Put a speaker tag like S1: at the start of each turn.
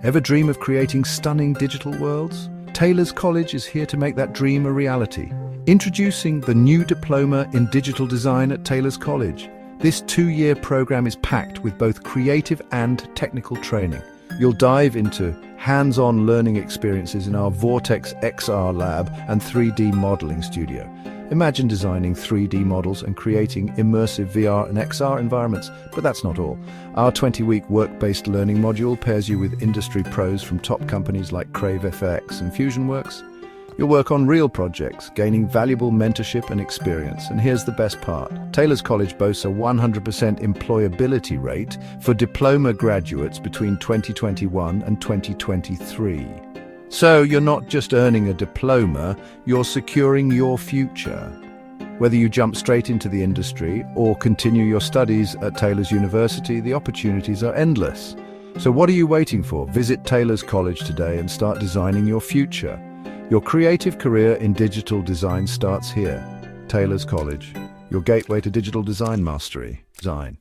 S1: Ever dream of creating stunning digital worlds? Taylor's College is here to make that dream a reality. Introducing the new Diploma in Digital Design at Taylor's College. This 2-year program is packed with both creative and technical training. You'll dive into hands-on learning experiences in our VORTEX XR Lab and 3D modeling studio. Imagine designing 3D models and creating immersive VR and XR environments, but that's not all. Our 20-week work-based learning module pairs you with industry pros from top companies like Crave FX and FusionWorks. You'll work on real projects, gaining valuable mentorship and experience. And here's the best part. Taylor's College boasts a 100% employability rate for diploma graduates between 2021 and 2023. So you're not just earning a diploma, you're securing your future. Whether you jump straight into the industry or continue your studies at Taylor's University, the opportunities are endless. So what are you waiting for? Visit Taylor's College today and start designing your future. Your creative career in digital design starts here. Taylor's College, your gateway to digital design mastery. Design.